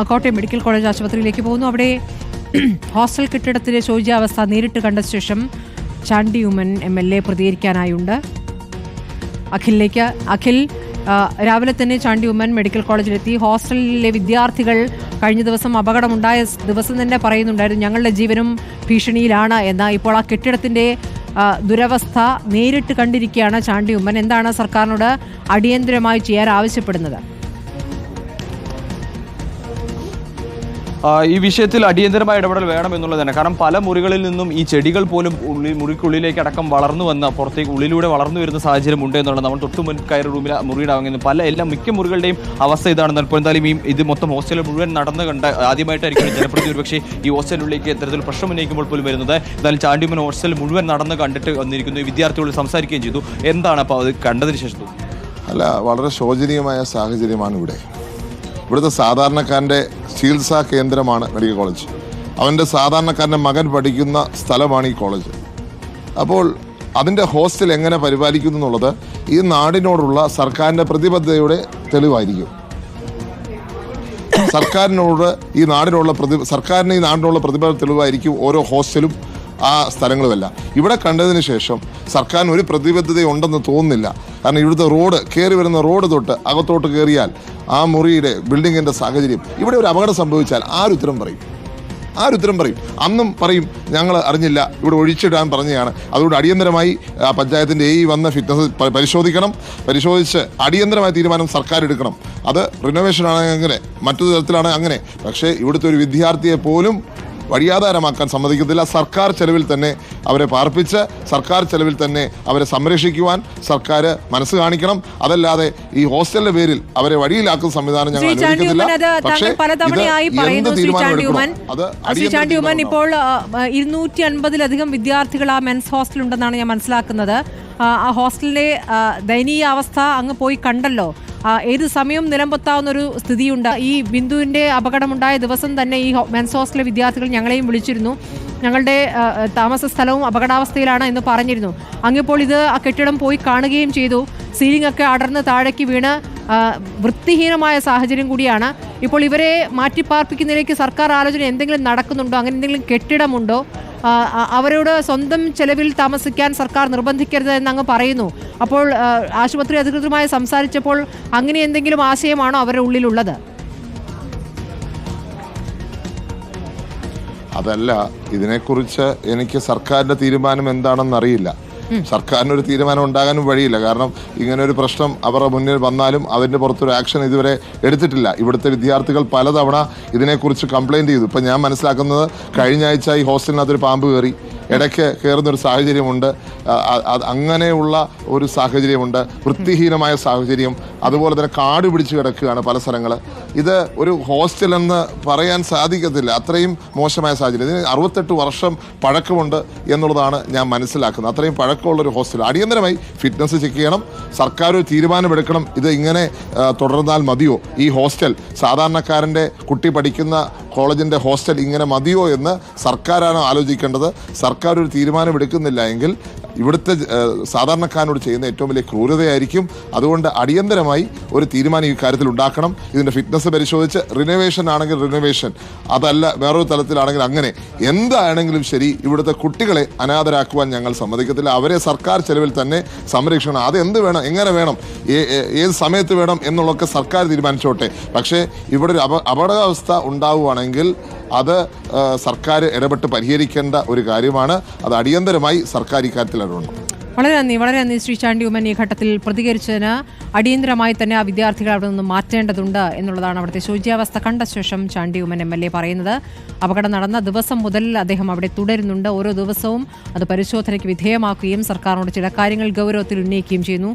Kottayam medical college ആശുപത്രിയിലേക്ക് പോകുന്നു. അവിടെ ഹോസ്റ്റൽ കെട്ടിടത്തിലെ ശോച്യാവസ്ഥ നേരിട്ട് കണ്ട ശേഷം ചാണ്ടി ഉമ്മൻ MLA പ്രതികരിക്കാനായുണ്ട്. അഖിൽ രാവിലെ തന്നെ ചാണ്ടി ഉമ്മൻ മെഡിക്കൽ കോളേജിലെത്തി. ഹോസ്റ്റലിലെ വിദ്യാർത്ഥികൾ കഴിഞ്ഞ ദിവസം അപകടമുണ്ടായ ദിവസം തന്നെ പറയുന്നുണ്ടായിരുന്നു ഞങ്ങളുടെ ജീവനും ഭീഷണിയിലാണ് എന്ന്. ഇപ്പോൾ ആ കെട്ടിടത്തിന്റെ ദുരവസ്ഥ നേരിട്ട് കണ്ടിരിക്കുകയാണ് ചാണ്ടി ഉമ്മൻ. എന്താണ് സർക്കാരിനോട് അടിയന്തരമായി ചെയ്യാൻ ആവശ്യപ്പെടുന്നത്? ഈ വിഷയത്തിൽ അടിയന്തരമായ ഇടപെടൽ വേണമെന്നുള്ളത് തന്നെ. കാരണം പല മുറികളിൽ നിന്നും ഈ ചെടികൾ പോലും മുറിക്കുള്ളിലേക്ക് അടക്കം വളർന്നു വന്ന പുറത്തേക്ക് ഉള്ളിലൂടെ വളർന്നു വരുന്ന സാഹചര്യം ഉണ്ട് എന്നുള്ളത് നമ്മൾ തൊട്ട് മുൻ കയറി റൂമിൽ മുറിയുടെ വാങ്ങുന്ന മിക്ക മുറികളുടെയും അവസ്ഥ ഇതാണെന്ന്. ഇപ്പോൾ എന്തായാലും ഇത് മൊത്തം ഹോസ്റ്റലിൽ മുഴുവൻ നടന്നു കണ്ട ആദ്യമായിട്ടായിരിക്കും ജനപ്രതി ഒരുപക്ഷെ ഈ ഹോസ്റ്റലിലേക്ക് ഇത്തരത്തിൽ പ്രശ്നം ഉന്നയിക്കുമ്പോൾ പോലും വരുന്നത്. എന്തായാലും ചാണ്ടിയുമ്മൻ ഹോസ്റ്റൽ മുഴുവൻ നടന്ന് കണ്ടിട്ട് വന്നിരിക്കുന്നു. വിദ്യാർത്ഥികളോട് സംസാരിക്കുകയും ചെയ്തു. എന്താണ് അപ്പോൾ അത് കണ്ടതിന് ശേഷം? അല്ല, വളരെ ശോചനീയമായ സാഹചര്യമാണ് ഇവിടുത്തെ സാധാരണക്കാരൻ്റെ ചികിത്സാ കേന്ദ്രമാണ് മെഡിക്കൽ കോളേജ്. അവൻ്റെ സാധാരണക്കാരൻ്റെ മകൻ പഠിക്കുന്ന സ്ഥലമാണ് ഈ കോളേജ്. അപ്പോൾ അതിൻ്റെ ഹോസ്റ്റൽ എങ്ങനെ പരിപാലിക്കുന്നു എന്നുള്ളത് ഈ നാടിനോടുള്ള സർക്കാരിൻ്റെ പ്രതിബദ്ധതയുടെ തെളിവായിരിക്കും. സർക്കാരിന് ഈ നാടിനുള്ള പ്രതിബദ്ധത തെളിവായിരിക്കും ഓരോ ഹോസ്റ്റലും ആ സ്ഥലങ്ങളുമല്ല. ഇവിടെ കണ്ടതിന് ശേഷം സർക്കാരിന് ഒരു പ്രതിബദ്ധതയുണ്ടെന്ന് തോന്നുന്നില്ല. കാരണം ഇവിടുത്തെ കയറി വരുന്ന റോഡ് തൊട്ട് അകത്തോട്ട് കയറിയാൽ ആ മുറിയുടെ ബിൽഡിങ്ങിൻ്റെ സാഹചര്യം, ഇവിടെ ഒരു അപകടം സംഭവിച്ചാൽ ആരുത്തരം പറയും? അന്നും പറയും ഞങ്ങൾ അറിഞ്ഞില്ല, ഇവിടെ ഒഴിച്ചിടാൻ പറഞ്ഞതാണ്. അതുകൊണ്ട് അടിയന്തരമായി പഞ്ചായത്തിൻ്റെ വന്ന ഫിറ്റ്നസ് പരിശോധിച്ച് അടിയന്തരമായ തീരുമാനം സർക്കാർ എടുക്കണം. അത് റിനോവേഷൻ ആണെങ്കിൽ അങ്ങനെ, മറ്റൊരു തരത്തിലാണ് അങ്ങനെ. പക്ഷേ ഇവിടുത്തെ ഒരു വിദ്യാർത്ഥിയെ പോലും വഴിയാധാരമാക്കാൻ സമ്മതിക്കത്തില്ല. സർക്കാർ ചെലവിൽ തന്നെ അവരെ പാർപ്പിച്ച് സർക്കാർ ചെലവിൽ തന്നെ അവരെ സംരക്ഷിക്കുവാൻ സർക്കാർ മനസ്സ് കാണിക്കണം. അതല്ലാതെ ഈ ഹോസ്റ്റലിന്റെ പേരിൽ അവരെ വഴിയിലാക്കുന്ന സംവിധാനം ഞങ്ങൾ അനുവദിക്കത്തില്ല. പക്ഷേ ഇപ്പോൾ 250-ലധികം വിദ്യാർത്ഥികൾ ആ മെൻസ് ഹോസ്റ്റലുണ്ടെന്നാണ് ഞാൻ മനസ്സിലാക്കുന്നത്. ആ ഹോസ്റ്റലിലെ ദയനീയ അവസ്ഥ അങ്ങ് പോയി കണ്ടല്ലോ. ഏത് സമയവും നിലംപൊത്താവുന്നൊരു സ്ഥിതിയുണ്ട്. ഈ ബിന്ദുവിൻ്റെ അപകടമുണ്ടായ ദിവസം തന്നെ ഈ മെൻസ് ഹോസ്റ്റലിലെ വിദ്യാർത്ഥികൾ ഞങ്ങളെയും വിളിച്ചിരുന്നു. ഞങ്ങളുടെ താമസ സ്ഥലവും അപകടാവസ്ഥയിലാണ് എന്ന് പറഞ്ഞിരുന്നു. അങ്ങിപ്പോൾ ആ കെട്ടിടം പോയി കാണുകയും ചെയ്തു. സീലിംഗ് ഒക്കെ അടർന്ന് താഴേക്ക് വീണ് വൃത്തിഹീനമായ സാഹചര്യം കൂടിയാണ്. ഇപ്പോൾ ഇവരെ മാറ്റിപ്പാർപ്പിക്കുന്നതിലേക്ക് സർക്കാർ ആലോചന എന്തെങ്കിലും നടക്കുന്നുണ്ടോ? അങ്ങനെ എന്തെങ്കിലും കെട്ടിടമുണ്ടോ? അവരോട് സ്വന്തം ചെലവിൽ താമസിക്കാൻ സർക്കാർ നിർബന്ധിക്കരുത് എന്നങ്ങ് പറയുന്നു. അപ്പോൾ ആശുപത്രി അധികൃതരുമായി സംസാരിച്ചപ്പോൾ അങ്ങനെ എന്തെങ്കിലും ആശയമാണോ അവരുടെ ഉള്ളിലുള്ളത്? അതല്ല, ഇതിനെക്കുറിച്ച് എനിക്ക് സർക്കാരിൻ്റെ തീരുമാനം എന്താണെന്നറിയില്ല. സർക്കാരിനൊരു തീരുമാനം ഉണ്ടാകാനും വഴിയില്ല. കാരണം ഇങ്ങനെ ഒരു പ്രശ്നം അവരുടെ മുന്നിൽ വന്നാലും അതിൻ്റെ പുറത്തൊരു ആക്ഷൻ ഇതുവരെ എടുത്തിട്ടില്ല. ഇവിടുത്തെ വിദ്യാർത്ഥികൾ പലതവണ ഇതിനെക്കുറിച്ച് കംപ്ലൈൻറ്റ് ചെയ്തു. ഇപ്പം ഞാൻ മനസ്സിലാക്കുന്നത് കഴിഞ്ഞ ആഴ്ച ഈ ഹോസ്റ്റലിനകത്തൊരു പാമ്പ് കയറി, ഇടയ്ക്ക് കയറുന്നൊരു സാഹചര്യമുണ്ട്. അങ്ങനെയുള്ള ഒരു സാഹചര്യമുണ്ട്. വൃത്തിഹീനമായ സാഹചര്യം, അതുപോലെ തന്നെ കാട് പിടിച്ച് കിടക്കുകയാണ് പല സ്ഥലങ്ങൾ. ഇത് ഒരു ഹോസ്റ്റൽ എന്ന് പറയാൻ സാധിക്കത്തില്ല, അത്രയും മോശമായ സാഹചര്യം. ഇതിന് 68 വർഷം പഴക്കമുണ്ട് എന്നുള്ളതാണ് ഞാൻ മനസ്സിലാക്കുന്നത്. അത്രയും പഴക്കമുള്ളൊരു ഹോസ്റ്റൽ. അടിയന്തരമായി ഫിറ്റ്നസ് ചെക്ക് ചെയ്യണം. സർക്കാർ ഒരു തീരുമാനമെടുക്കണം. ഇത് ഇങ്ങനെ തുടർന്നാൽ മതിയോ? ഈ ഹോസ്റ്റൽ സാധാരണക്കാരൻ്റെ കുട്ടി പഠിക്കുന്ന കോളേജിൻ്റെ ഹോസ്റ്റൽ ഇങ്ങനെ മതിയോ എന്ന് സർക്കാരാണ് ആലോചിക്കേണ്ടത്. സർക്കാർ ഒരു തീരുമാനമെടുക്കുന്നില്ല എങ്കിൽ ഇവിടുത്തെ സാധാരണക്കാരനോട് ചെയ്യുന്ന ഏറ്റവും വലിയ ക്രൂരതയായിരിക്കും. അതുകൊണ്ട് അടിയന്തരമായി ഒരു തീരുമാനം ഈ കാര്യത്തിൽ ഉണ്ടാക്കണം. ഇതിൻ്റെ ഫിറ്റ്നസ് പരിശോധിച്ച് റിനോവേഷൻ ആണെങ്കിൽ റിനോവേഷൻ, അതല്ല വേറൊരു തലത്തിലാണെങ്കിൽ അങ്ങനെ, എന്താണെങ്കിലും ശരി ഇവിടുത്തെ കുട്ടികളെ അനാഥരാക്കുവാൻ ഞങ്ങൾ സമ്മതിക്കത്തില്ല. അവരെ സർക്കാർ ചെലവിൽ തന്നെ സംരക്ഷിക്കണം. അതെന്ത് വേണം, എങ്ങനെ വേണം, ഏത് സമയത്ത് വേണം എന്നുള്ളതൊക്കെ സർക്കാർ തീരുമാനിച്ചോട്ടെ. പക്ഷേ ഇവിടെ ഒരു അപകടാവസ്ഥ ഉണ്ടാവുകയാണെങ്കിൽ അത് സർക്കാർ ഇടപെട്ട് പരിഹരിക്കേണ്ട ഒരു കാര്യമാണ്. അത് അടിയന്തരമായി സർക്കാർ ഇക്കാര്യത്തിൽ ഇടപെടണം. വളരെ നന്ദി ശ്രീ ചാണ്ടി ഉമ്മൻ ഈ ഘട്ടത്തിൽ പ്രതികരിച്ചതിന്. അടിയന്തരമായി തന്നെ ആ വിദ്യാർത്ഥികൾ അവിടെ നിന്ന് മാറ്റേണ്ടതുണ്ട് എന്നുള്ളതാണ് അവിടുത്തെ ശോച്യാവസ്ഥ കണ്ട ശേഷം ചാണ്ടി ഉമ്മൻ MLA പറയുന്നത്. അപകടം നടന്ന ദിവസം മുതൽ അദ്ദേഹം അവിടെ തുടരുന്നുണ്ട്. ഓരോ ദിവസവും അത് പരിശോധനയ്ക്ക് വിധേയമാക്കുകയും സർക്കാരിനോട് ചില കാര്യങ്ങൾ ഗൗരവത്തിൽ ഉന്നയിക്കുകയും ചെയ്യുന്നു.